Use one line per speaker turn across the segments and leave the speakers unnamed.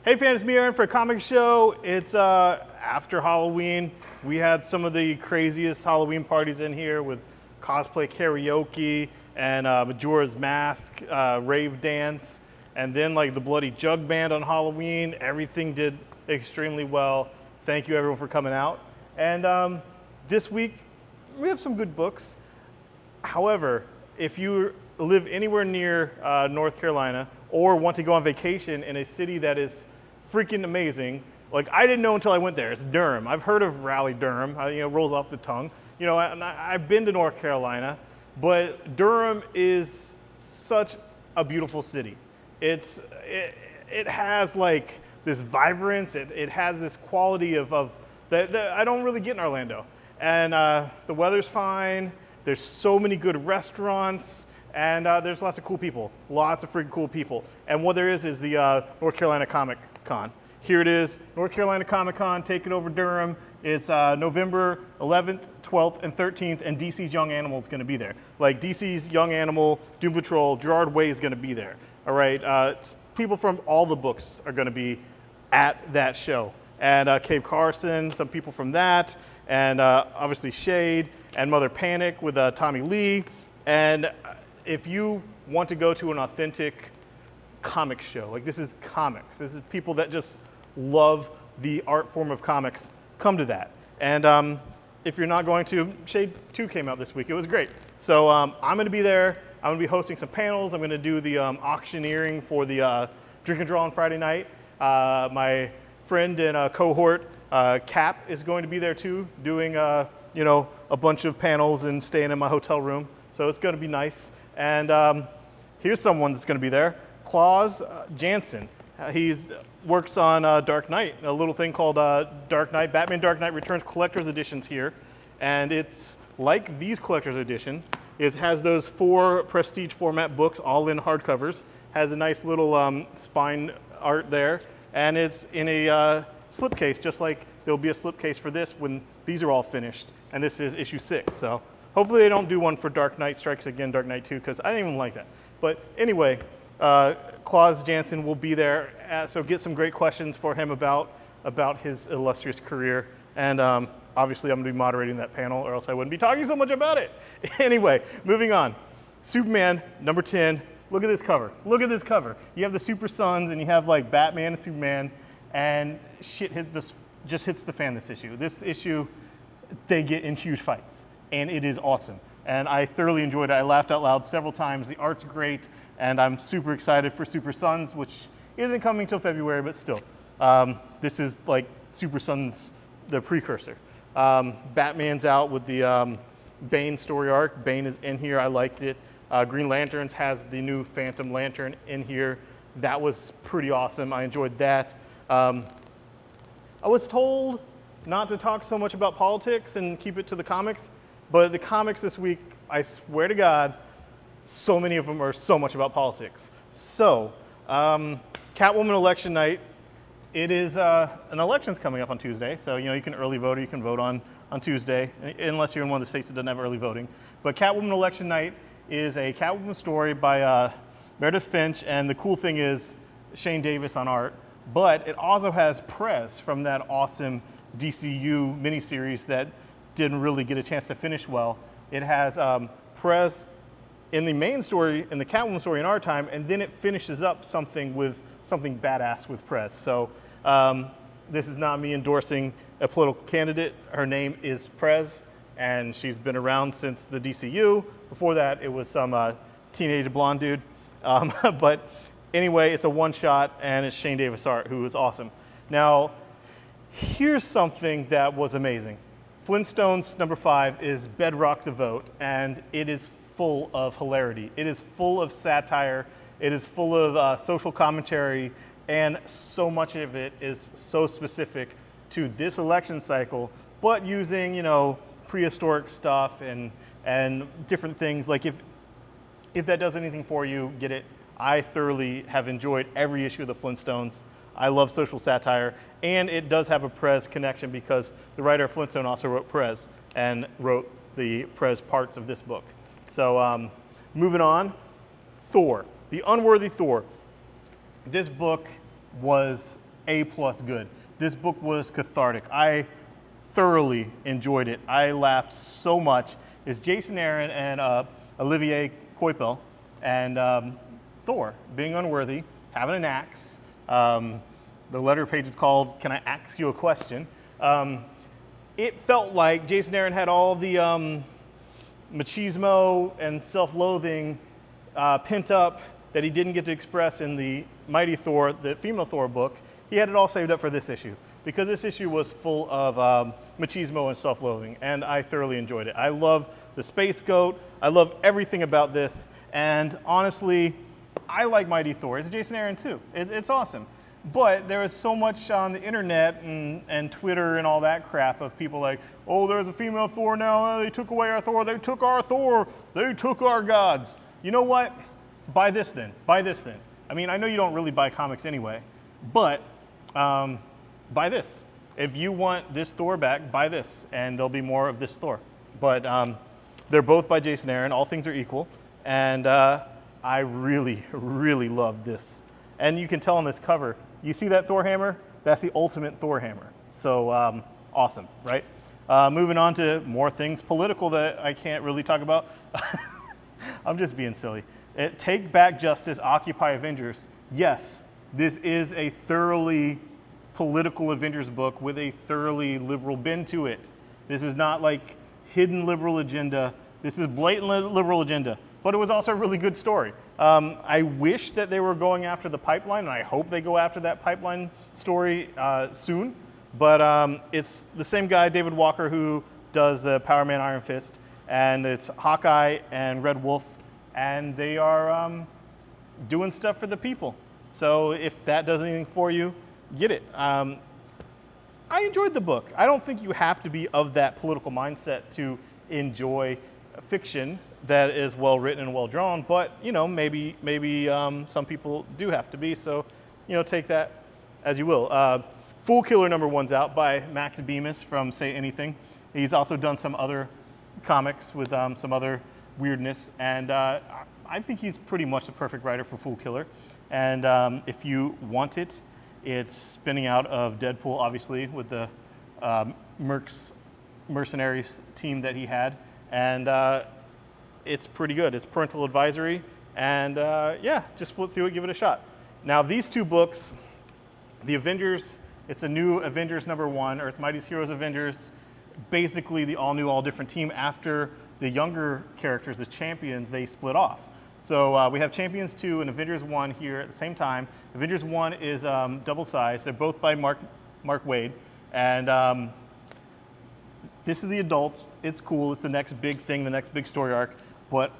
Hey fans, me Aaron for a comic show. It's after Halloween. We had some of the craziest Halloween parties in here with cosplay karaoke and Majora's Mask, rave dance, and then like the Bloody Jug Band on Halloween. Everything did extremely well. Thank you everyone for coming out. And this week, we have some good books. However, if you live anywhere near North Carolina or want to go on vacation in a city that is freaking amazing, like I didn't know until I went there, it's Durham. I've heard of Raleigh-Durham, rolls off the tongue. I've been to North Carolina, but Durham is such a beautiful city. It has like this vibrance, it has this quality of that I don't really get in Orlando. And the weather's fine, there's so many good restaurants, and there's lots of cool people, lots of freaking cool people. And what there is the North Carolina Comic Con. Here it is, North Carolina Comic Con, taking over Durham. It's November 11th, 12th, and 13th, and DC's Young Animal is going to be there. Like DC's Young Animal, Doom Patrol, Gerard Way is going to be there. All right, people from all the books are going to be at that show. And Cave Carson, some people from that, and obviously Shade, and Mother Panic with Tommy Lee. And if you want to go to an authentic comic show, like this is comics, this is people that just love the art form of comics, come to that. And if you're not going to, Shade 2 came out this week, it was great. So I'm gonna be there, I'm gonna be hosting some panels, I'm gonna do the auctioneering for the drink and draw on Friday night. My friend and cohort, Cap, is going to be there too, doing a bunch of panels and staying in my hotel room. So it's gonna be nice. And here's someone that's gonna be there, Klaus Janson. He works on Dark Knight, a little thing called Dark Knight. Batman Dark Knight Returns Collector's Editions here. And it's like these collector's edition. It has those 4 prestige format books all in hardcovers. Has a nice little spine art there. And it's in a slipcase, just like there'll be a slipcase for this when these are all finished. And this is issue 6. So hopefully they don't do one for Dark Knight Strikes Again, Dark Knight 2, because I didn't even like that. But anyway, Klaus Janson will be there, so get some great questions for him about his illustrious career. And obviously I'm gonna be moderating that panel or else I wouldn't be talking so much about it. Anyway, moving on. Superman, number 10. Look at this cover, look at this cover. You have the Super Sons and you have like Batman and Superman, and shit just hits the fan this issue. This issue, they get in huge fights, and it is awesome. And I thoroughly enjoyed it. I laughed out loud several times. The art's great, and I'm super excited for Super Sons, which isn't coming till February, but still. This is like Super Sons, the precursor. Batman's out with the Bane story arc. Bane is in here, I liked it. Green Lanterns has the new Phantom Lantern in here. That was pretty awesome, I enjoyed that. I was told not to talk so much about politics and keep it to the comics, but the comics this week, I swear to God, so many of them are so much about politics. So, Catwoman Election Night, it is, an election's coming up on Tuesday, so you can early vote or you can vote on Tuesday, unless you're in one of the states that doesn't have early voting. But Catwoman Election Night is a Catwoman story by Meredith Finch, and the cool thing is Shane Davis on art, but it also has Prez from that awesome DCU miniseries that didn't really get a chance to finish well. It has Prez in the main story, in the Catwoman story in our time, and then it finishes up something badass with Prez. So this is not me endorsing a political candidate. Her name is Prez, and she's been around since the DCU. Before that, it was some teenage blonde dude. But anyway, it's a one-shot, and it's Shane Davis art, who is awesome. Now, here's something that was amazing. Flintstones number 5 is Bedrock the Vote, and it is full of hilarity. It is full of satire. It is full of social commentary, and so much of it is so specific to this election cycle, but using, prehistoric stuff and different things. Like if that does anything for you, get it. I thoroughly have enjoyed every issue of the Flintstones. I love social satire, and it does have a Prez connection because the writer of Flintstone also wrote Prez and wrote the Prez parts of this book. So moving on, Thor, the Unworthy Thor. This book was A+ good. This book was cathartic. I thoroughly enjoyed it. I laughed so much. It's Jason Aaron and Olivier Coipel and Thor being unworthy, having an axe. The letter page is called "Can I Ask You a Question?" It felt like Jason Aaron had all the machismo and self-loathing pent up that he didn't get to express in the Mighty Thor, the female Thor book. He had it all saved up for this issue because this issue was full of machismo and self-loathing, and I thoroughly enjoyed it. I love the space goat. I love everything about this, and honestly, I like Mighty Thor. It's Jason Aaron too. It's awesome. But there is so much on the internet and Twitter and all that crap of people like, oh, there's a female Thor now. They took away our Thor. They took our Thor. They took our gods. You know what? Buy this then. Buy this then. I mean, I know you don't really buy comics anyway, but buy this. If you want this Thor back, buy this, and there'll be more of this Thor. But they're both by Jason Aaron. All things are equal. And I really, really love this. And you can tell on this cover, you see that Thor hammer? That's the ultimate Thor hammer. So awesome, right? Moving on to more things political that I can't really talk about. I'm just being silly. Take Back Justice, Occupy Avengers. Yes, this is a thoroughly political Avengers book with a thoroughly liberal bend to it. This is not like hidden liberal agenda. This is blatant liberal agenda. But it was also a really good story. I wish that they were going after the pipeline, and I hope they go after that pipeline story soon. But it's the same guy, David Walker, who does the Power Man Iron Fist, and it's Hawkeye and Red Wolf, and they are doing stuff for the people. So if that does anything for you, get it. I enjoyed the book. I don't think you have to be of that political mindset to enjoy fiction that is well written and well drawn, but you know, maybe some people do have to be. So, you know, take that as you will. Fool Killer #1's out by Max Bemis from Say Anything. He's also done some other comics with some other weirdness, and I think he's pretty much the perfect writer for Fool Killer. And if you want it, it's spinning out of Deadpool, obviously, with the mercenaries team that he had, and it's pretty good. It's parental advisory, and yeah, just flip through it, give it a shot. Now, these two books, the Avengers, it's a new Avengers #1, Earth Mightiest Heroes Avengers, basically the all-new, all-different team after the younger characters, the Champions, they split off. So we have Champions 2 and Avengers 1 here at the same time. Avengers 1 is double-sized. They're both by Mark Waid, and this is the adults. It's cool. It's the next big thing, the next big story arc. But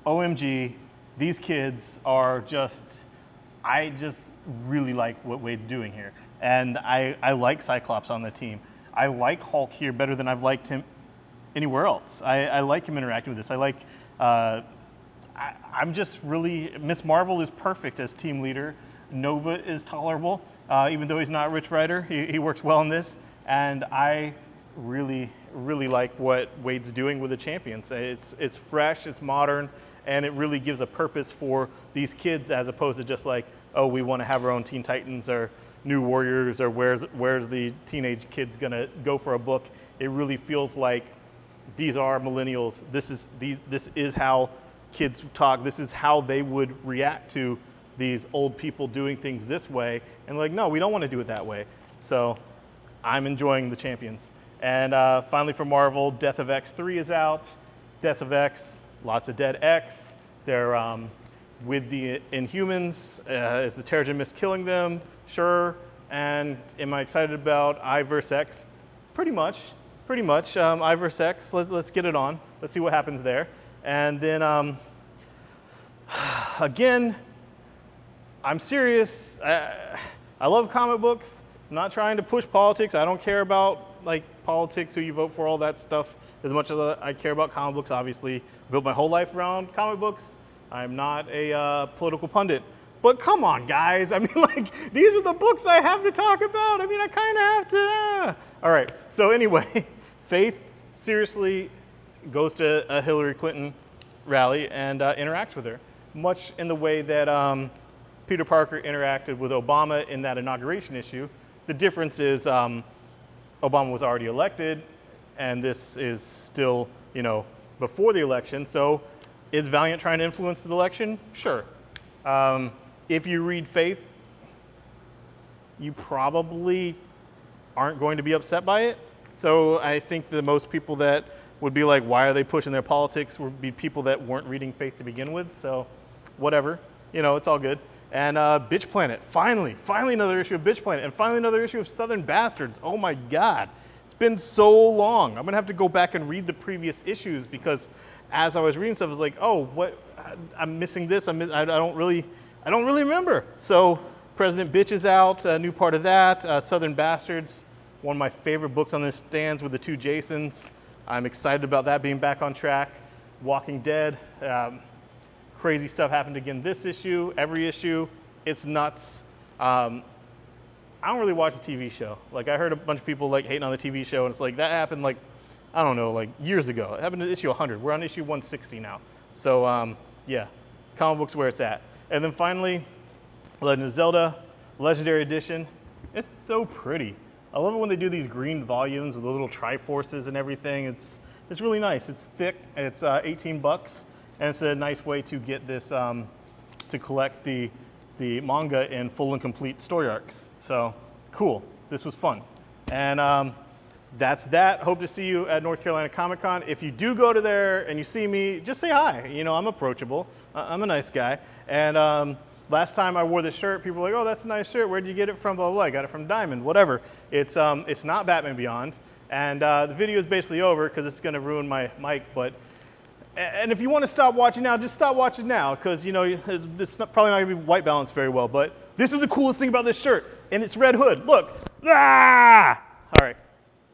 OMG, these kids are I just really like what Wade's doing here. And I like Cyclops on the team. I like Hulk here better than I've liked him anywhere else. I like him interacting with this. I like, I'm just really, Miss Marvel is perfect as team leader. Nova is tolerable, even though he's not a rich writer. He works well in this. And I really, really like what Wade's doing with the Champions. It's fresh, it's modern, and it really gives a purpose for these kids as opposed to just like, oh, we want to have our own Teen Titans or New Warriors or where's the teenage kids gonna go for a book. It really feels like these are millennials. This is how kids talk. This is how they would react to these old people doing things this way. And like, no, we don't want to do it that way. So I'm enjoying the Champions. And finally for Marvel, Death of X3 is out. Death of X, lots of dead X. They're with the Inhumans. Is the Terrigen Mist killing them? Sure. And am I excited about I vs. X? Pretty much. I vs. X, let's get it on. Let's see what happens there. And then, again, I'm serious. I love comic books. I'm not trying to push politics. I don't care about like politics, who you vote for, all that stuff, as much as I care about comic books, obviously. I built my whole life around comic books. I'm not a political pundit. But come on, guys. I mean, like, these are the books I have to talk about. I mean, I kind of have to. All right. So anyway, Faith seriously goes to a Hillary Clinton rally and interacts with her, much in the way that Peter Parker interacted with Obama in that inauguration issue. The difference is Obama was already elected, and this is still, before the election. So is Valiant trying to influence the election? Sure. If you read Faith, you probably aren't going to be upset by it. So I think the most people that would be like, why are they pushing their politics, would be people that weren't reading Faith to begin with. So whatever, it's all good. And Bitch Planet, finally another issue of Bitch Planet, and finally another issue of Southern Bastards. Oh my God, it's been so long. I'm gonna have to go back and read the previous issues because as I was reading stuff, I was like, oh, what? I'm missing this. I don't really remember. So President Bitch is out, a new part of that. Southern Bastards, one of my favorite books on this stands with the two Jasons. I'm excited about that being back on track. Walking Dead, crazy stuff happened again this issue, every issue. It's nuts. I don't really watch the TV show. Like I heard a bunch of people like hating on the TV show, and it's like that happened like, I don't know, like years ago. It happened in issue 100. We're on issue 160 now. So yeah, comic books where it's at. And then finally, Legend of Zelda, Legendary Edition. It's so pretty. I love it when they do these green volumes with the little Triforces and everything. It's really nice. It's thick. It's $18, and it's a nice way to get this to collect the manga in full and complete story arcs. So cool. This was fun, and that's that. Hope to see you at North Carolina Comic Con. If you do go to there and you see me, just say hi. I'm approachable. I'm a nice guy. And last time I wore this shirt, people were like, oh, that's a nice shirt. Where'd you get it from? Blah, blah, blah. I got it from Diamond, whatever. It's not Batman Beyond. And the video is basically over because it's going to ruin my mic. And if you want to stop watching now, just stop watching now because, it's probably not going to be white balanced very well. But this is the coolest thing about this shirt. And it's Red Hood. Look. Ah! All right.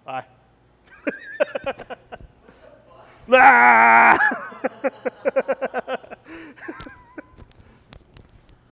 Bye. Ah!